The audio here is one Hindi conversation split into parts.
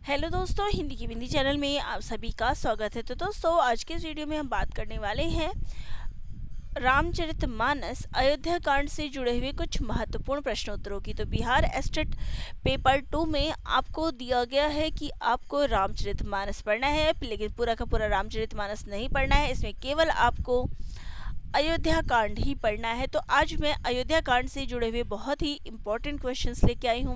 हेलो दोस्तों, हिंदी की बिंदी चैनल में आप सभी का स्वागत है। तो दोस्तों, आज के इस वीडियो में हम बात करने वाले हैं रामचरितमानस अयोध्या कांड से जुड़े हुए कुछ महत्वपूर्ण प्रश्नोत्तरों की। तो बिहार एस्टेट पेपर 2 में आपको दिया गया है कि आपको रामचरितमानस पढ़ना है, लेकिन पूरा का पूरा रामचरितमानस नहीं पढ़ना है। इसमें केवल आपको अयोध्या कांड ही पढ़ना है। तो आज मैं अयोध्या कांड से जुड़े हुए बहुत ही इंपॉर्टेंट क्वेश्चंस लेके आई हूँ।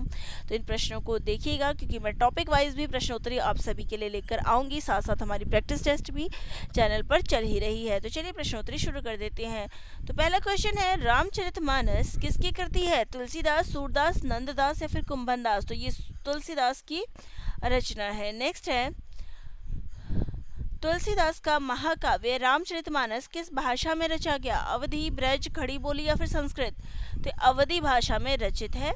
तो इन प्रश्नों को देखिएगा, क्योंकि मैं टॉपिक वाइज भी प्रश्नोत्तरी आप सभी के लिए लेकर आऊँगी। साथ साथ हमारी प्रैक्टिस टेस्ट भी चैनल पर चल ही रही है। तो चलिए प्रश्नोत्तरी शुरू कर देते हैं। तो पहला क्वेश्चन है, रामचरितमानस किसकी कृति है? तुलसीदास, सूरदास, नंददास या फिर कुंभनदास? तो ये तुलसीदास की रचना है। नेक्स्ट है, तुलसीदास का महाकाव्य रामचरितमानस किस भाषा में रचा गया? अवधी, ब्रज, खड़ी बोली या फिर संस्कृत? तो अवधी भाषा में रचित है।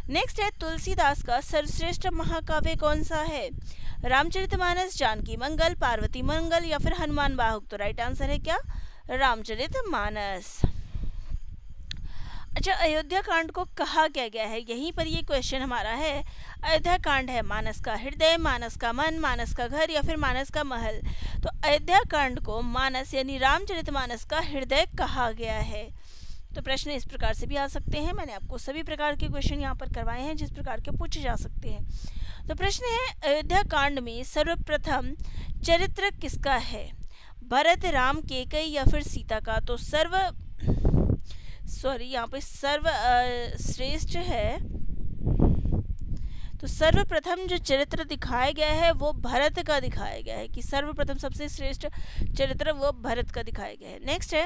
नेक्स्ट है, तुलसीदास का सर्वश्रेष्ठ महाकाव्य कौन सा है? रामचरितमानस, जानकी मंगल, पार्वती मंगल या फिर हनुमान बाहुक? तो राइट आंसर है क्या? रामचरितमानस। अच्छा, अयोध्या कांड को कहा क्या गया है? यहीं पर ये क्वेश्चन हमारा है। अयोध्या कांड है मानस का हृदय, मानस का मन, मानस का घर या फिर मानस का महल? तो अयोध्या कांड को मानस यानी रामचरितमानस का हृदय कहा गया है। तो प्रश्न इस प्रकार से भी आ सकते हैं। मैंने आपको सभी प्रकार के क्वेश्चन यहाँ पर करवाए हैं जिस प्रकार के पूछे जा सकते हैं। तो प्रश्न है, अयोध्या कांड में सर्वप्रथम चरित्र किसका है? भरत, राम, कैकेयी या फिर सीता का? तो यहाँ पे श्रेष्ठ है। तो सर्वप्रथम जो चरित्र दिखाया गया है वो भरत का दिखाया गया है, कि सर्वप्रथम सबसे श्रेष्ठ चरित्र वो भरत का दिखाया गया है। नेक्स्ट है,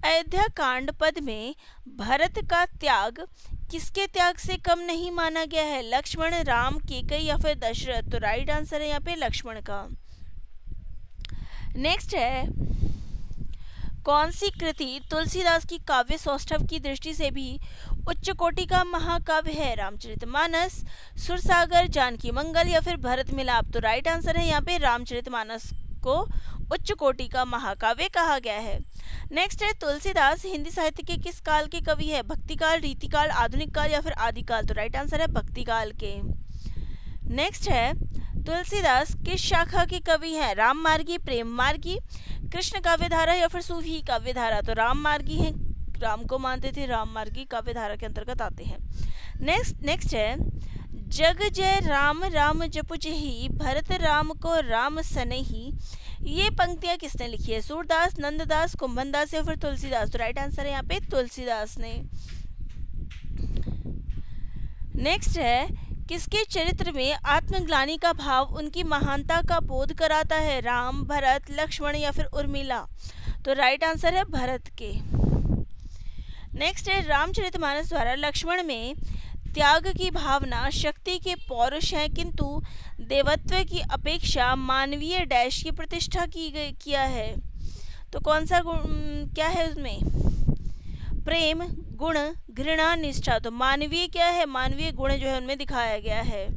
अयोध्या कांड पद में भरत का त्याग किसके त्याग से कम नहीं माना गया है? लक्ष्मण, राम, कैकेयी या फिर दशरथ? तो राइट आंसर है यहाँ पे लक्ष्मण का। नेक्स्ट है, कौन सी कृति तुलसीदास की काव्य सौष्ठव की दृष्टि से भी उच्च कोटि का महाकाव्य है? रामचरितमानस, सुरसागर, जानकी मंगल या फिर भरत मिलाप? तो राइट आंसर है यहाँ पे रामचरितमानस को उच्च कोटि का महाकाव्य कहा गया है। नेक्स्ट है, तुलसीदास हिंदी साहित्य के किस काल के कवि है? भक्तिकाल, रीतिकाल, आधुनिक काल या फिर आदिकाल? तो राइट आंसर है भक्तिकाल के। नेक्स्ट है, तुलसीदास किस शाखा के कवि हैं? राम मार्गी, प्रेम मार्गी, कृष्ण काव्यधारा या फिर सूफी काव्यधारा? तो राम मार्गी हैं, राम को मानते थे, राम मार्गी काव्यधारा के अंतर्गत आते हैं। नेक्स्ट है, जग जय राम राम जपु जेहि, भरत राम को राम सनेहि? ये पंक्तियां किसने लिखी है? सूरदास, नंददास, कुंभनदास या फिर तुलसीदास? तो राइट आंसर है यहाँ पे तुलसीदास ने। नेक्स्ट है, किसके चरित्र में आत्मग्लानि का भाव उनकी महानता का बोध कराता है? राम, भरत, लक्ष्मण या फिर उर्मिला? तो राइट आंसर है भरत के। नेक्स्ट है, रामचरितमानस द्वारा लक्ष्मण में त्याग की भावना शक्ति के पौरुष है, किंतु देवत्व की अपेक्षा मानवीय डैश की प्रतिष्ठा किया है? तो कौन सा गुण क्या है उसमें? प्रेम, गुण, घृणा, निष्ठा? तो मानवीय क्या है? मानवीय गुण जो है उनमें दिखाया गया है।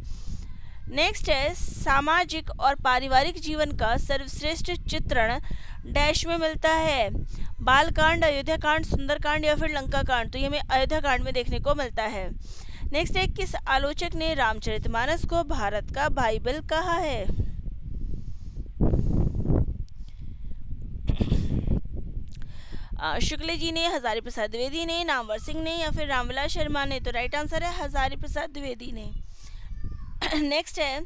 नेक्स्ट है, सामाजिक और पारिवारिक जीवन का सर्वश्रेष्ठ चित्रण डैश में मिलता है? बालकांड, अयोध्या कांड, सुंदरकांड या फिर लंका कांड? तो ये हमें अयोध्या कांड में देखने को मिलता है। नेक्स्ट है, किस आलोचक ने रामचरितमानस को भारत का बाइबल कहा है? शुक्ल जी ने, हजारी प्रसाद द्विवेदी ने, नामवर सिंह ने या फिर रामविलास शर्मा ने? तो राइट आंसर है हजारी प्रसाद द्विवेदी ने। नेक्स्ट है,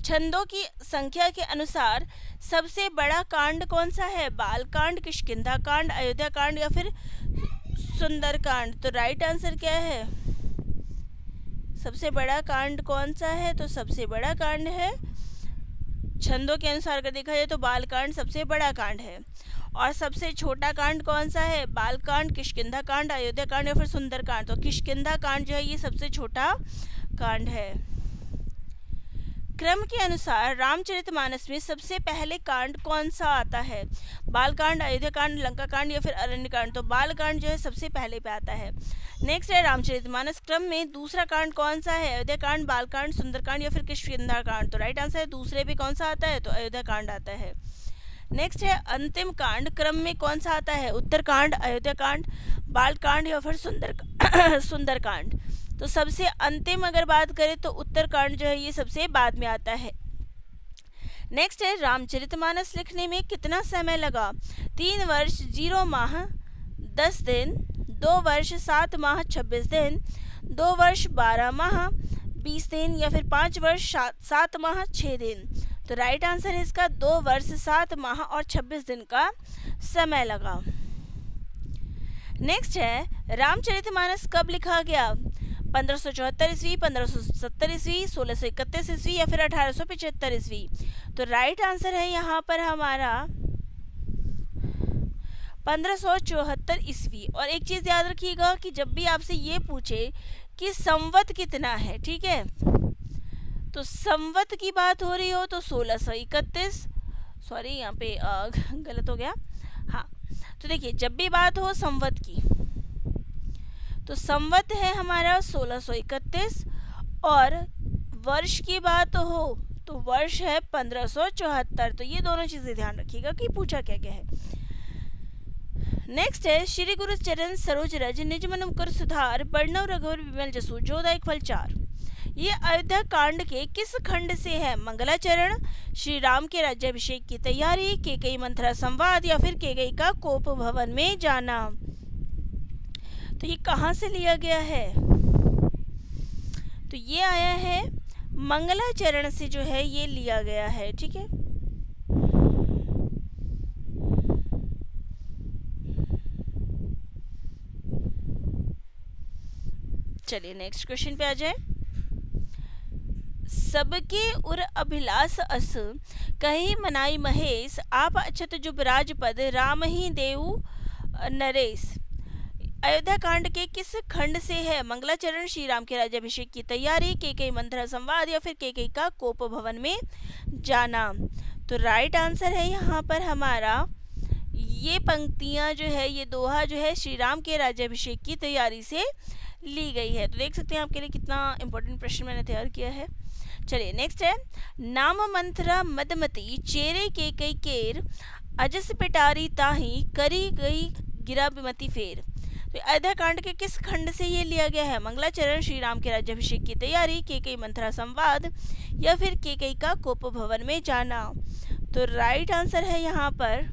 छंदों की संख्या के अनुसार सबसे बड़ा कांड कौन सा है? बालकांड, किष्किंधा कांड, अयोध्या कांड या फिर सुंदरकांड? तो राइट आंसर क्या है? सबसे बड़ा कांड कौन सा है? तो सबसे बड़ा कांड है, छंदों के अनुसार अगर देखा जाए तो बालकांड सबसे बड़ा कांड है। और सबसे छोटा कांड कौन सा है? बालकांड, किष्किंधा कांड, अयोध्या कांड या फिर सुंदरकांड? तो किष्किंधा कांड जो है ये सबसे छोटा कांड है। क्रम के अनुसार रामचरितमानस में सबसे पहले कांड कौन सा आता है? बालकांड, अयोध्या कांड, लंका कांड या फिर अरण्यकांड? तो बालकांड जो है सबसे पहले पे आता है। नेक्स्ट है, रामचरितमानस क्रम में दूसरा कांड कौन सा है? अयोध्या कांड, बालकांड, सुंदरकांड या फिर किष्किंधा कांड? तो राइट आंसर है दूसरे पे कौन सा आता है? तो अयोध्या कांड आता है। नेक्स्ट है, अंतिम कांड क्रम में कौन सा आता है? उत्तरकांड, अयोध्या कांड, बालकांड या फिर सुंदरकांड? तो सबसे अंतिम अगर बात करें तो उत्तरकांड जो है ये सबसे बाद में आता है। नेक्स्ट है रामचरितमानस लिखने में कितना समय लगा? 3 वर्ष 0 माह 10 दिन, 2 वर्ष 7 माह 26 दिन, 2 वर्ष 12 माह 20 दिन या फिर 5 वर्ष 7 माह 6 दिन। तो राइट आंसर है इसका 2 वर्ष 7 माह और 26 दिन का समय लगा। नेक्स्ट है रामचरितमानस कब लिखा गया? 1574 ईस्वी, 1570 ईस्वी, 1631 ईस्वी या फिर 1875 ईस्वी। तो राइट आंसर है यहाँ पर हमारा 1574 ईस्वी। और एक चीज़ याद रखिएगा कि जब भी आपसे ये पूछे कि संवत कितना है, ठीक है, तो संवत की बात हो रही हो तो 1631, सॉरी यहाँ पे गलत हो गया, हाँ, तो देखिए जब भी बात हो संवत की तो संवत है हमारा 1631 और वर्ष की बात हो तो वर्ष है 1574। तो ये दोनों चीज़ें ध्यान रखिएगा कि पूछा क्या क्या है। नेक्स्ट है श्री गुरु चरण सरोज रज निज मन मुकुर सुधार बड़नव रघुवर विमल जसु जोदायक फल चार। ये अयोध्या कांड के किस खंड से है? मंगलाचरण, श्री राम के राज्याभिषेक की तैयारी, केकई मंथरा संवाद या फिर केकई का कोप भवन में जाना। तो ये कहाँ से लिया गया है? तो ये आया है मंगलाचरण से जो है ये लिया गया है, ठीक है। चलिए नेक्स्ट क्वेश्चन पे आ जाए। सबके उर अभिलाष अस कही मनाई महेश आप अछत जुबराज पद राम ही देऊ नरेश। अयोध्या कांड के किस खंड से है? मंगलाचरण, श्री राम के राज्याभिषेक की तैयारी, केकई मंथरा संवाद या फिर केकई का कोप भवन में जाना। तो राइट आंसर है यहाँ पर हमारा ये पंक्तियाँ जो है, ये दोहा जो है श्री राम के राज्याभिषेक की तैयारी से ली गई है। तो देख सकते हैं आपके लिए कितना इंपॉर्टेंट प्रश्न मैंने तैयार किया है। चलिए नेक्स्ट है नाम मंथरा मदमती चेरे केकई केर अजस पिटारी ताही करी गई गिरा बिमती फेर। तो अयोध्या कांड के किस खंड से ये लिया गया है? मंगलाचरण, श्री राम के राज्याभिषेक की तैयारी, केकई मंथरा संवाद या फिर केकई का कोप भवन में जाना। तो राइट आंसर है यहाँ पर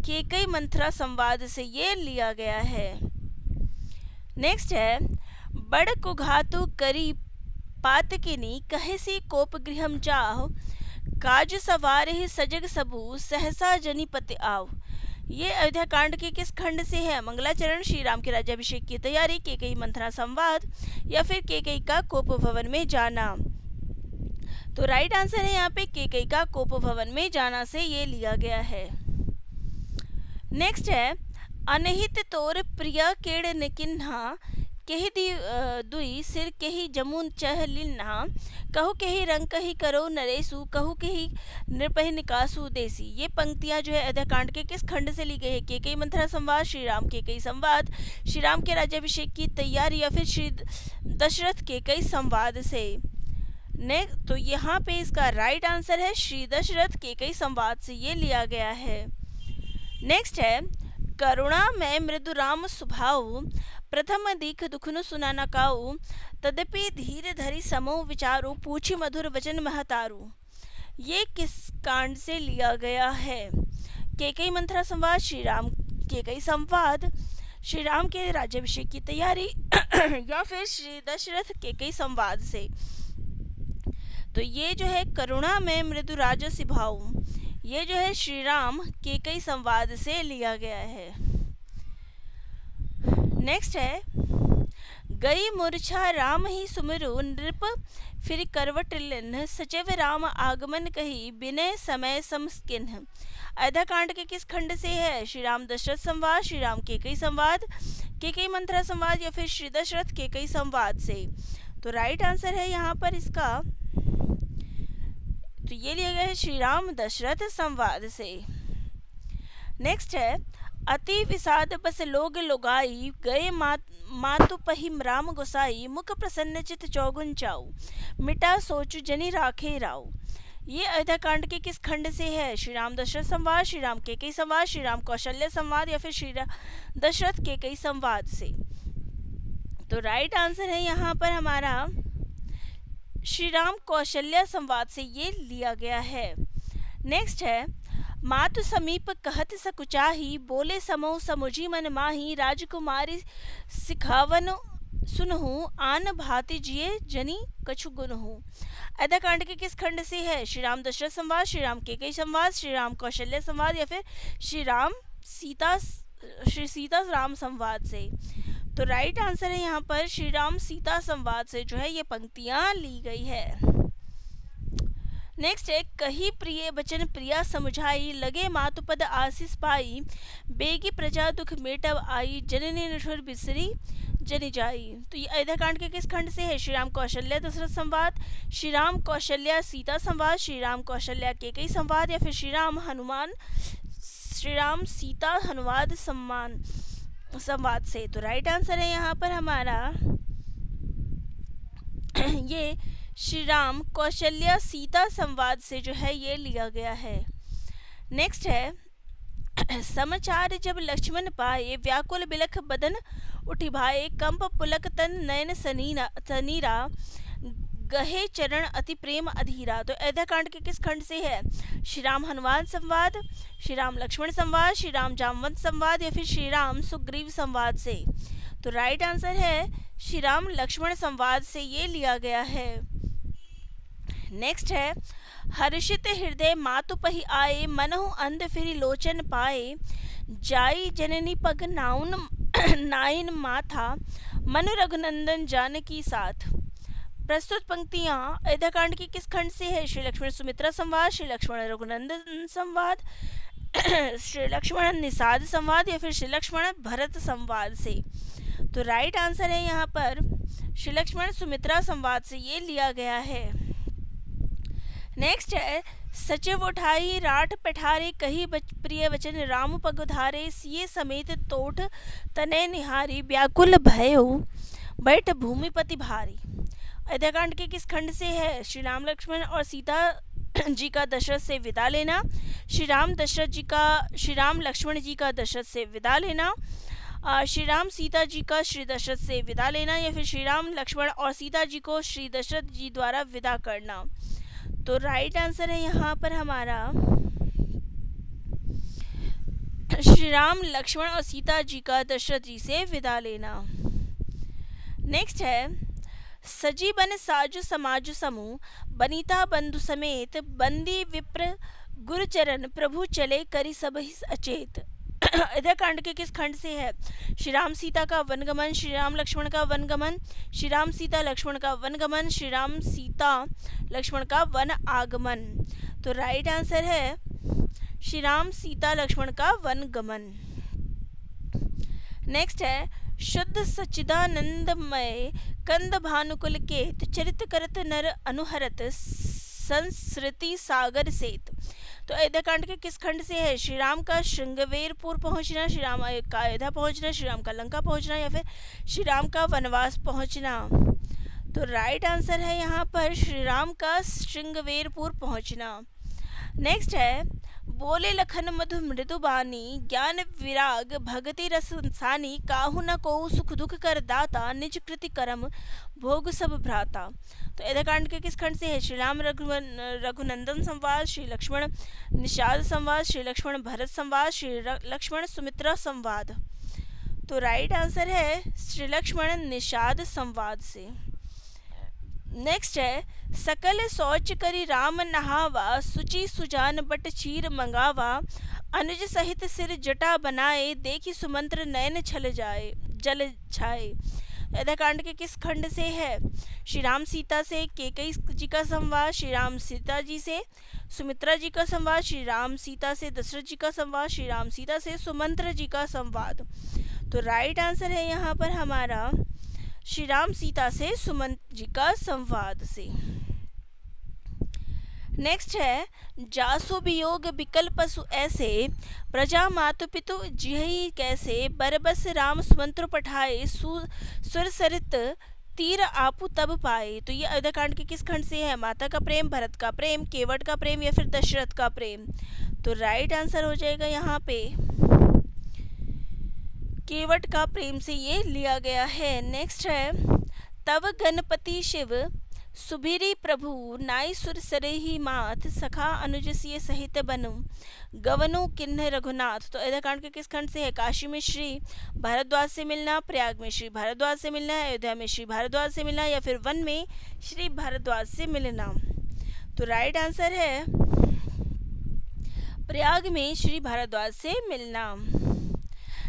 केकई मंथरा संवाद से ये लिया गया है। नेक्स्ट है बड़ कुघातु करी पातकिनी कहेसी कोप गृहम जाओ काज सवार ही सजग सबू सहसा जनिपति आव। ये अयोध्या कांड के किस खंड से है? मंगलाचरण, श्री राम के राज्याभिषेक की तैयारी, केकई मंथरा संवाद या फिर केकई का कोप भवन में जाना। तो राइट आंसर है यहाँ पे केकई का कोप भवन में जाना से ये लिया गया है। नेक्स्ट है अनहित तोर प्रिय केड़ निकिन्हा केहि दुई सिर केहि जमुन चह लिन्हा कहु केहि रंग कहि करो नरेसु कहु केहि नृपहि निकासु देसी। ये पंक्तियां जो है अयोध्या कांड के किस खंड से ली गई है? केकई मंथरा संवाद, श्री राम केकई संवाद, श्री राम के राज्याभिषेक की तैयारी या फिर श्री दशरथ केकई संवाद से। तो यहाँ पे इसका राइट आंसर है श्री दशरथ केकई संवाद से ये लिया गया है। नेक्स्ट है करुणा में मृदु राम स्वभाव प्रथम दीख दुखनु सुनाना काऊ तदपि धीर धरि समो विचारू पूछी मधुर वचन महतारू। ये किस कांड से लिया गया है? केकई मंथरा संवाद, श्री राम केकई संवाद, श्री राम के राज्याभिषेक की तैयारी या फिर श्री दशरथ केकई संवाद से। तो ये जो है करुणा में मृदु राज स्वभाव, ये जो है श्री राम केकई संवाद से लिया गया है। नेक्स्ट है गई मूर्छा राम ही सुमिरु नृप फिर करवट लिन्ह सचिव राम आगमन कही बिनय समय समस्किन्ह। अयोध्या कांड के किस खंड से है? श्री राम दशरथ संवाद, श्री राम केकई संवाद, केकई मंथरा संवाद या फिर श्री दशरथ केकई संवाद से। तो राइट आंसर है यहाँ पर इसका, तो ये लिया गया है श्री राम दशरथ संवाद से। नेक्स्ट है अति विषाद बस लोग लोगाई गए मातु पहिम राम गोसाई मुख प्रसन्न चित चौगुन चाऊ मिटा सोचु जनि राखे राव। ये अयोध्या कांड के किस खंड से है? श्री राम दशरथ संवाद, श्री राम केकई संवाद, श्री राम कौशल्य संवाद या फिर श्री दशरथ केकई संवाद से। तो राइट आंसर है यहाँ पर हमारा श्री राम कौशल्या संवाद से ये लिया गया है। नेक्स्ट है मातु समीप कहत सकुचाही, बोले समो समुझी मन माही, राजकुमारी सिखावन सुनहु, आन भांति जिए जनी कछु गुनहु। अयोध्या कांड के किस खंड से है? श्री राम दशरथ संवाद, श्री राम केकई संवाद, श्री राम कौशल्य संवाद या फिर श्री सीता राम संवाद से? तो राइट आंसर है यहाँ पर श्री राम सीता संवाद से जो है ये पंक्तियां ली गई है। नेक्स्ट है कही प्रिय बचन प्रिया समुझाई, लगे मातुपद आशीष पाई, बेगी प्रजा दुख मेटव आई, जननी निठुर बिसरी जनी जाई। तो ये अयोध्या कांड के किस खंड से है? श्री राम कौशल्या दशरथ संवाद, श्री राम कौशल्या सीता संवाद, श्री राम कौशल्या केकई संवाद या फिर श्री राम सीता हनुमान संवाद से? तो राइट आंसर है यहाँ पर हमारा ये श्री राम कौशल्या सीता संवाद से जो है ये लिया गया है। नेक्स्ट है समाचार जब लक्ष्मण पाए, व्याकुल बिलख बदन उठी भाए, कंप पुलक तन नयन सनीरा, गहे चरण अति प्रेम अधीरा। तो अयोध्या कांड के किस खंड से है? श्री राम हनुमान संवाद, श्री राम लक्ष्मण संवाद, श्री राम जामवंत संवाद या फिर श्री राम सुग्रीव संवाद से? तो राइट आंसर है श्री राम लक्ष्मण संवाद से ये लिया गया है। नेक्स्ट है हर्षित हृदय मातु पहि आए, मनहु अंध फिरि लोचन पाए, जाई जननी पग नाइन माथा, मनु रघुनंदन जानकी साथ। प्रस्तुत पंक्तियां अयोध्या कांड की किस खंड से है? श्री लक्ष्मण सुमित्रा संवाद, श्री लक्ष्मण रघुनंदन संवाद, श्री लक्ष्मण निषाद संवाद या फिर श्री लक्ष्मण भरत संवाद से? तो राइट आंसर है यहाँ पर श्री लक्ष्मण सुमित्रा संवाद से ये लिया गया है। नेक्स्ट है सचिव उठाई राठ पठारे, कही प्रिय वचन राम पग उधारे, सिए समेत तोठ तने निहारी, व्याकुल भयो बैठ भूमिपति भारी। अयोध्या कांड के किस खंड से है? श्री राम लक्ष्मण और सीता जी का दशरथ से विदा लेना, श्री राम लक्ष्मण जी का दशरथ से विदा लेना, श्री राम सीता जी का श्री दशरथ से विदा लेना या फिर श्री राम लक्ष्मण और सीता जी को श्री दशरथ जी द्वारा विदा करना। तो राइट आंसर है यहाँ पर हमारा श्री राम लक्ष्मण और सीता जी का दशरथ जी से विदा लेना। नेक्स्ट है सजी बन साजु समाजु समूह, बनीता बंधु समेत, बंदी विप्र गुरुचरण, प्रभु चले करी सब अचेत। अयोध्या कांड के किस खंड से है? श्री राम सीता का वनगमन, श्री राम लक्ष्मण का वनगमन, श्री राम सीता लक्ष्मण का वनगमन, श्री राम सीता लक्ष्मण का वन आगमन। तो राइट आंसर है श्री राम सीता लक्ष्मण का वनगमन। नेक्स्ट है शुद्ध सच्चिदानंदमय कंद भानुकुल केत, चरित करत नर अनुहरत, संस्कृति सागर सेत। तो अयोध्या कांड के किस खंड से है? श्री राम का श्रृंगवेरपुर पहुंचना, श्री राम का अयोध्या पहुंचना, श्री राम का लंका पहुंचना या फिर श्री राम का वनवास पहुंचना? तो राइट आंसर है यहाँ पर श्री राम का श्रृंगवेरपुर पहुंचना। नेक्स्ट है बोले लखन मधु मृदु बानी, ज्ञान विराग भगति रस सानी, काहू न को सुख दुख कर दाता, निज कृति करम भोग सब भ्राता। तो अयोध्या कांड के किस खंड से है? श्री राम रघुनंदन संवाद, श्री लक्ष्मण निषाद संवाद, श्री लक्ष्मण भरत संवाद, श्री लक्ष्मण सुमित्रा संवाद। तो राइट आंसर है श्री लक्ष्मण निषाद संवाद से। नेक्स्ट है सकल शौच करी राम नहावा, सुचि सुजान बट चीर मंगावा, अनुज सहित सिर जटा बनाए, देखी सुमंत्र नयन जल छाए। अयोध्या कांड के किस खंड से है? श्री राम सीता से केकई जी का संवाद, श्री राम सीता जी से सुमित्रा जी का संवाद, श्री राम सीता से दशरथ जी का संवाद, श्री राम सीता से सुमंत्र जी का संवाद। तो राइट आंसर है यहाँ पर हमारा श्री राम सीता से सुमंत्र जी का संवाद से। नेक्स्ट है जासु वियोग बिकल पशु ऐसे, प्रजा मातु पितु जिहि कैसे, बरबस राम सुमंत्र पठाए, सुर सरित तीर आपू तब पाए। तो ये अयोध्या कांड के किस खंड से है? माता का प्रेम, भरत का प्रेम, केवट का प्रेम या फिर दशरथ का प्रेम? तो राइट आंसर हो जाएगा यहाँ पे केवट का प्रेम से ये लिया गया है। नेक्स्ट है तव गणपति शिव सुबीरी प्रभु नाई सुर सरे ही मात सखा अनुज सिय सहित बनु गवनु किन्ह रघुनाथ। तो अयोध्या कांड के किस खंड से है? काशी में श्री भारद्वाज से मिलना, प्रयाग में श्री भारद्वाज से मिलना, अयोध्या में श्री भारद्वाज से मिलना, या फिर वन में श्री भारद्वाज से मिलना। तो राइट आंसर है प्रयाग में श्री भारद्वाज से मिलना।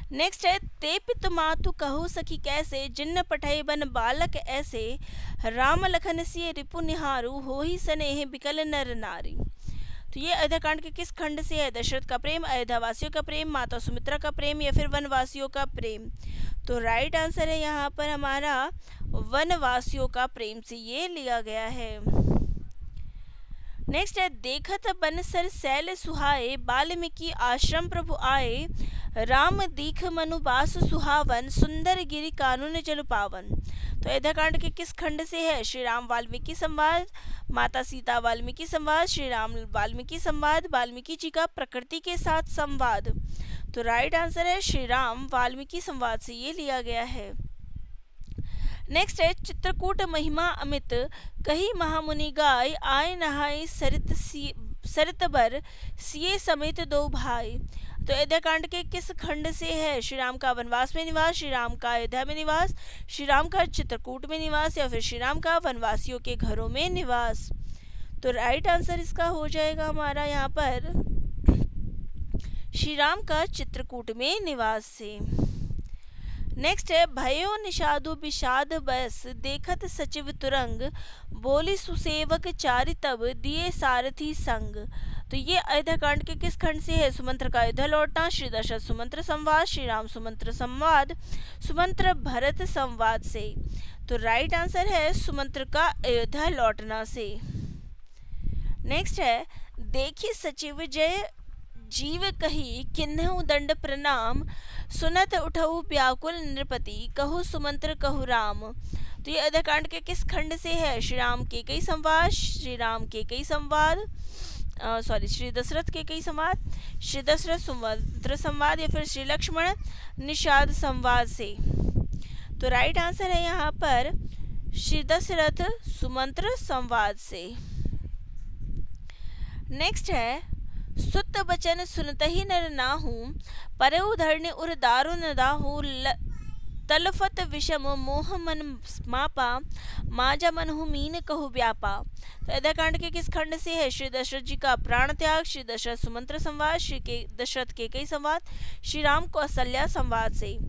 नेक्स्ट है ते पित मातु कहु सखी कैसे जिन्न पठई बन बालक ऐसे राम लखन सिय रिपु निहारु होहि स्नेह बिकल नर नारी। तो ये अयोध्या कांड के किस खंड से है? दशरथ का प्रेम, अयोध्या वासियों का प्रेम, माता सुमित्रा का प्रेम, या फिर वनवासियों का प्रेम। तो राइट आंसर है यहाँ पर हमारा वनवासियों का प्रेम से ये लिया गया है। नेक्स्ट है देखत बनसर सैल सुहाए वाल्मीकि आश्रम प्रभु आए राम दीख मनुबास सुहावन सुंदर गिरि कानून जल पावन। तो अयोध्या कांड के किस खंड से है? श्री राम वाल्मीकि संवाद, माता सीता वाल्मीकि संवाद, श्री राम वाल्मीकि संवाद, वाल्मीकि जी का प्रकृति के साथ संवाद। तो राइट आंसर है श्री राम वाल्मीकि संवाद से ये लिया गया है। नेक्स्ट है चित्रकूट महिमा अमित कही महामुनि गाय आय नहाय सरित बर सिए समेत दो भाई। तो अयोध्या कांड के किस खंड से है? श्री राम का वनवास में निवास, श्री राम का अयोध्या में निवास, श्री राम का चित्रकूट में निवास, या फिर श्री राम का वनवासियों के घरों में निवास। तो राइट आंसर इसका हो जाएगा हमारा यहाँ पर श्री राम का चित्रकूट में निवास से। नेक्स्ट है भयो निषादु विषाद बस देखत सचिव तुरंग बोली सुसेवक चारि तब दिए सारथी संग। तो ये अयोध्या कांड के किस खंड से है? सुमंत्र का अयोध्या लौटना, श्री दशरथ सुमंत्र संवाद, श्री राम सुमंत्र संवाद, सुमंत्र भरत संवाद से। तो राइट आंसर है सुमंत्र का अयोध्या लौटना से। नेक्स्ट है देखी सचिव जय जीव कही किन्हु दंड प्रणाम सुनत उठऊ व्याकुल नृपति कहु सुमंत्र कहु राम। तो ये अयोध्या कांड के किस खंड से है? श्री राम के कई संवाद, श्री राम के कई संवाद, श्री दशरथ के कई संवाद, श्री दशरथ सुमंत्र संवाद, या फिर श्री लक्ष्मण निषाद संवाद से। तो राइट आंसर है यहाँ पर श्री दशरथ सुमंत्र संवाद से। नेक्स्ट है सुत बचन सुनतहि नर नाहू परउ धरणी उर दारुन दाहू तलफत विषम मोह मन मापा माजा मनहु मीन कहु व्यापा। तो अयोध्या कांड के किस खंड से है? श्री दशरथ जी का प्राण त्याग, श्री दशरथ सुमंत्र संवाद, श्री के दशरथ के कई संवाद, श्री राम कौशल्या संवाद से।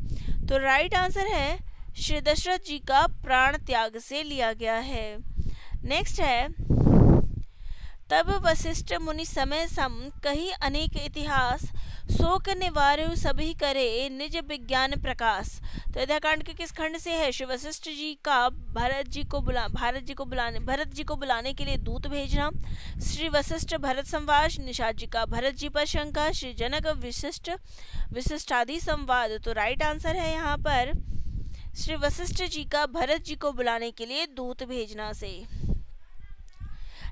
तो राइट आंसर है श्री दशरथ जी का प्राण त्याग से लिया गया है। नेक्स्ट है तब वशिष्ठ मुनि समय सम कही अनेक इतिहास शोक निवारु सभी करे निज विज्ञान प्रकाश। तो अयोध्या कांड के किस खंड से है? श्री वशिष्ठ जी का भरत जी को बुलाने के लिए दूत भेजना, श्री वशिष्ठ भरत संवाद, निषाद जी का भरत जी पर शंका, श्री जनक विशिष्टादि संवाद। तो राइट आंसर है यहाँ पर श्री वशिष्ठ जी का भरत जी को बुलाने के लिए दूत भेजना से।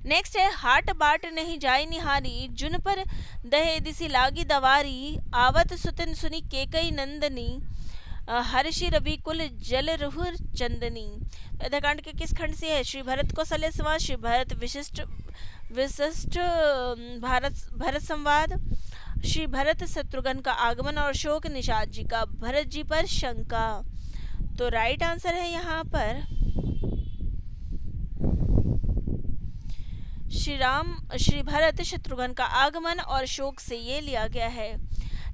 नेक्स्ट है हाट बाट नहीं जाय निहारी जुन पर दहे दिसी लागी दवारी आवत सुतन सुनी केकई नंदनी हर्षि रवि कुल जल रुहुर चंदनी। अयोध्या कांड के किस खंड से है? श्री भरत कौशल्य संवाद, श्री भरत विशिष्ट भरत संवाद, श्री भरत शत्रुघ्न का आगमन और शोक, निषाद जी का भरत जी पर शंका। तो राइट आंसर है यहाँ पर श्री भरत शत्रुघ्न का आगमन और शोक से ये लिया गया है।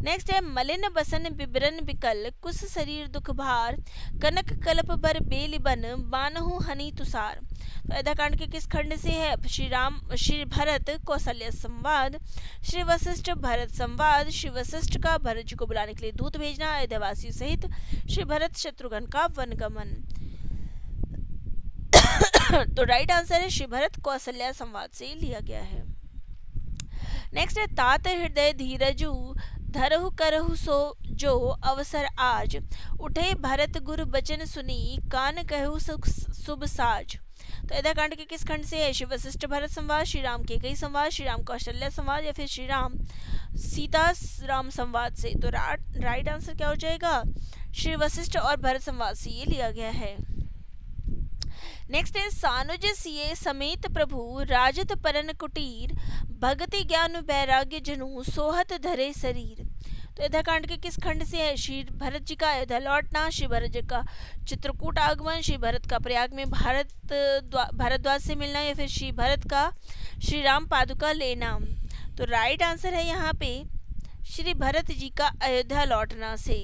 नेक्स्ट है मलिन बसन बिबरन बिकल कुश शरीर दुख भार कनक कल्प बर बेली बन बानहु हनी तुषार। तो अयोध्या कांड के किस खंड से है? श्री भरत कौशल्य संवाद, श्री वशिष्ठ भरत संवाद, श्री वशिष्ठ का भरत जी को बुलाने के लिए दूत भेजना, अयोध्यावासियों सहित श्री भरत शत्रुघ्न का वनगमन। तो राइट आंसर है श्री भरत कौशल्या संवाद से लिया गया है। नेक्स्ट है तात हृदय धीरजु धरहु करहु सो जो अवसर आज उठे भरत गुरु बचन सुनी कान कहु शुभ साज। तो अयोध्या कांड के किस खंड से है? श्री वशिष्ठ भरत संवाद, श्री राम के कई संवाद, श्री राम कौशल्या संवाद, या फिर श्री राम सीता राम संवाद से। तो राइट आंसर क्या हो जाएगा? श्री वशिष्ठ और भरत संवाद से ये लिया गया है। नेक्स्ट है सानुज सिए समेत प्रभु राजत परन कुटीर भगति ज्ञान वैराग्य जनु सोहत धरे शरीर। तो अयोध्या कांड के किस खंड से है? श्री भरत जी का अयोध्या लौटना, श्री भरत जी का चित्रकूट आगमन, श्री भरत का प्रयाग में भारद्वाज से मिलना, या फिर श्री भरत का श्री राम पादुका लेना। तो राइट आंसर है यहाँ पे श्री भरत जी का अयोध्या लौटना से।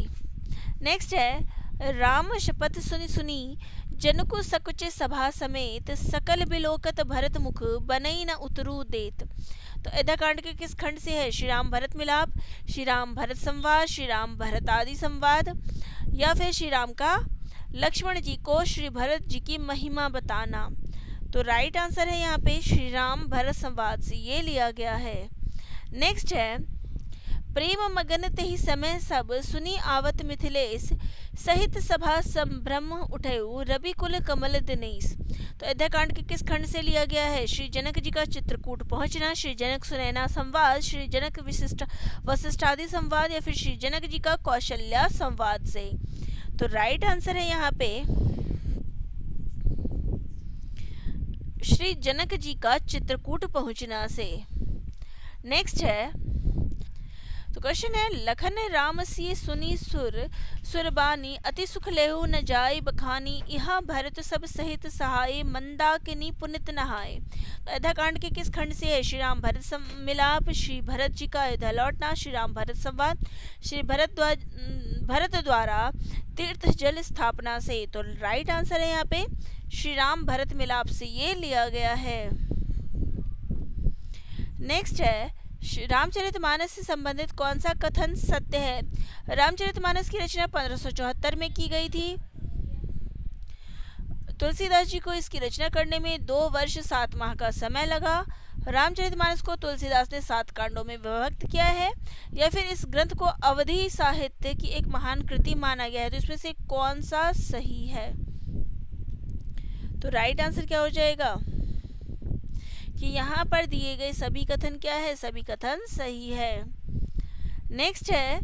नेक्स्ट है राम शपथ सुनी सुनी जनकु सकुचे सभा समेत सकल बिलोकत भरत मुख बनई न उतरू देत। तो अयोध्या कांड के किस खंड से है? श्री राम भरत मिलाप, श्री राम भरत संवाद, श्री राम भरत आदि संवाद, या फिर श्री राम का लक्ष्मण जी को श्री भरत जी की महिमा बताना। तो राइट आंसर है यहाँ पे श्री राम भरत संवाद से ये लिया गया है। नेक्स्ट है प्रेम मगन तेहि समय सब सुनी आवत मिथिलेश सहित सभा संभ्रम उठयु रवि कुल कमल दिनेश। तो अयोध्या कांड के किस खंड से लिया गया है? श्री जनक जी का चित्रकूट पहुंचना, श्री जनक सुनैना संवाद, श्री जनक वशिष्ठादि संवाद, या फिर श्री जनक जी का कौशल्या संवाद से। तो राइट आंसर है यहाँ पे श्री जनक जी का चित्रकूट पहुंचना से। नेक्स्ट है तो क्वेश्चन है लखन राम सिय सुनी सुरबानी अति सुख लेहु न जाय बखानी यहाँ भरत सब सहित सहाय मंदाकिनी पुनित नहाय। तो अयोध्या कांड के किस खंड से है? श्री राम भरत मिलाप, श्री भरत जी का अयोध्या लौटना, श्री राम भरत संवाद, श्री भरत द्वारा तीर्थ जल स्थापना से। तो राइट आंसर है यहाँ पे श्री राम भरत मिलाप से ये लिया गया है। नेक्स्ट है रामचरितमानस से संबंधित कौन सा कथन सत्य है? रामचरितमानस की रचना 1574 में की गई थी। तुलसीदास जी को इसकी रचना करने में 2 वर्ष 7 माह का समय लगा। रामचरितमानस को तुलसीदास ने 7 कांडों में विभक्त किया है, या फिर इस ग्रंथ को अवधी साहित्य की एक महान कृति माना गया है। तो इसमें से कौन सा सही है? तो राइट आंसर क्या हो जाएगा कि यहाँ पर दिए गए सभी कथन क्या है? सभी कथन सही है। नेक्स्ट है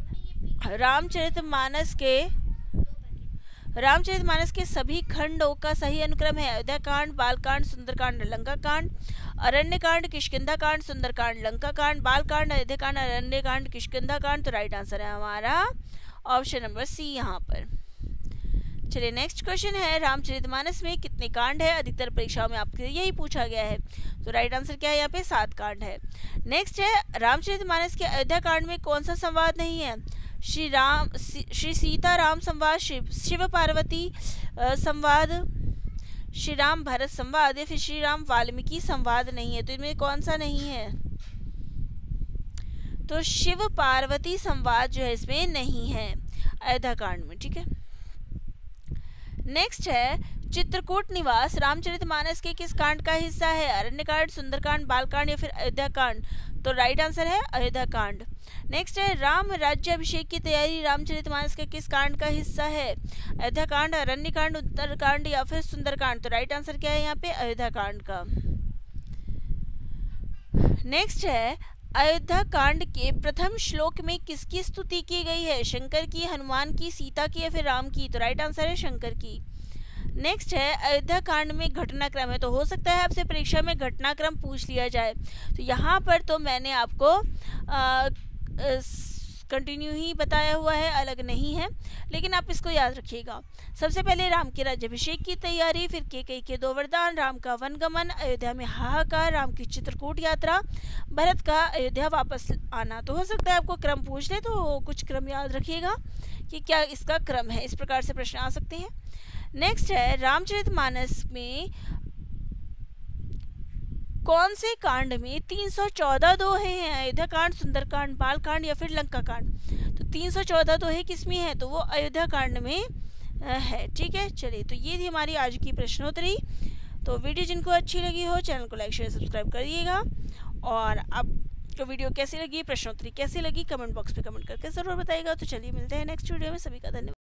रामचरितमानस के सभी खंडों का सही अनुक्रम है। अयोध्या कांड, बालकांड, सुंदरकांड, लंका कांड, अरण्य कांड, किष्किंधा कांड, सुंदरकांड, लंका कांड, बालकांड, अयोध्या कांड, अरण्य कांड, किष्किंधा कांड। तो राइट आंसर है हमारा ऑप्शन नंबर सी यहाँ पर। चलिए नेक्स्ट क्वेश्चन है रामचरितमानस में कितने कांड है? अधिकतर परीक्षाओं में आपके यही पूछा गया है। तो राइट आंसर क्या है? यहाँ पे 7 कांड है। नेक्स्ट है रामचरितमानस के अयोध्या कांड में कौन सा संवाद नहीं है? श्री सीता राम संवाद, शिव पार्वती संवाद, श्री राम भरत संवाद, या फिर श्री राम वाल्मीकि संवाद नहीं है। तो इनमें कौन सा नहीं है? तो शिव पार्वती संवाद जो है इसमें नहीं है अयोध्या कांड में। ठीक है। नेक्स्ट है चित्रकूट निवास रामचरितमानस के किस कांड का हिस्सा है? अरण्य कांड, सुंदरकांड, बालकांड, या फिर अयोध्या कांड। तो राइट आंसर है अयोध्या कांड। नेक्स्ट है राम राज्य अभिषेक की तैयारी रामचरितमानस के किस कांड का हिस्सा है? अयोध्या कांड, अरण्य कांड, उत्तरकांड, या फिर सुंदरकांड। तो राइट आंसर क्या है यहाँ पे? अयोध्या कांड का। नेक्स्ट है अयोध्या कांड के प्रथम श्लोक में किसकी स्तुति की गई है? शंकर की, हनुमान की, सीता की, या फिर राम की। तो राइट आंसर है शंकर की। नेक्स्ट है अयोध्या कांड में घटनाक्रम है। तो हो सकता है आपसे परीक्षा में घटनाक्रम पूछ लिया जाए। तो यहाँ पर तो मैंने आपको कंटिन्यू ही बताया हुआ है, अलग नहीं है, लेकिन आप इसको याद रखिएगा। सबसे पहले राम के राज्याभिषेक की तैयारी, फिर कैकेयी के 2 वरदान, राम का वनगमन, अयोध्या में हाहाकार, राम की चित्रकूट यात्रा, भरत का अयोध्या वापस आना। तो हो सकता है आपको क्रम पूछ ले, तो कुछ क्रम याद रखिएगा कि क्या इसका क्रम है। इस प्रकार से प्रश्न आ सकते हैं। नेक्स्ट है रामचरितमानस में कौन से कांड में 314 दोहे हैं? अयोध्या कांड, सुंदरकांड, बालकांड, या फिर लंका कांड। तो 314 दोहे किसमें है? तो वो अयोध्या कांड में है। ठीक है। चलिए, तो ये थी हमारी आज की प्रश्नोत्तरी। तो वीडियो जिनको अच्छी लगी हो चैनल को लाइक शेयर सब्सक्राइब करिएगा, और आपको वीडियो कैसी लगी, प्रश्नोत्तरी कैसी लगी, कमेंट बॉक्स पे कमेंट करके ज़रूर बताइएगा। तो चलिए मिलते हैं नेक्स्ट वीडियो में। सभी का धन्यवाद।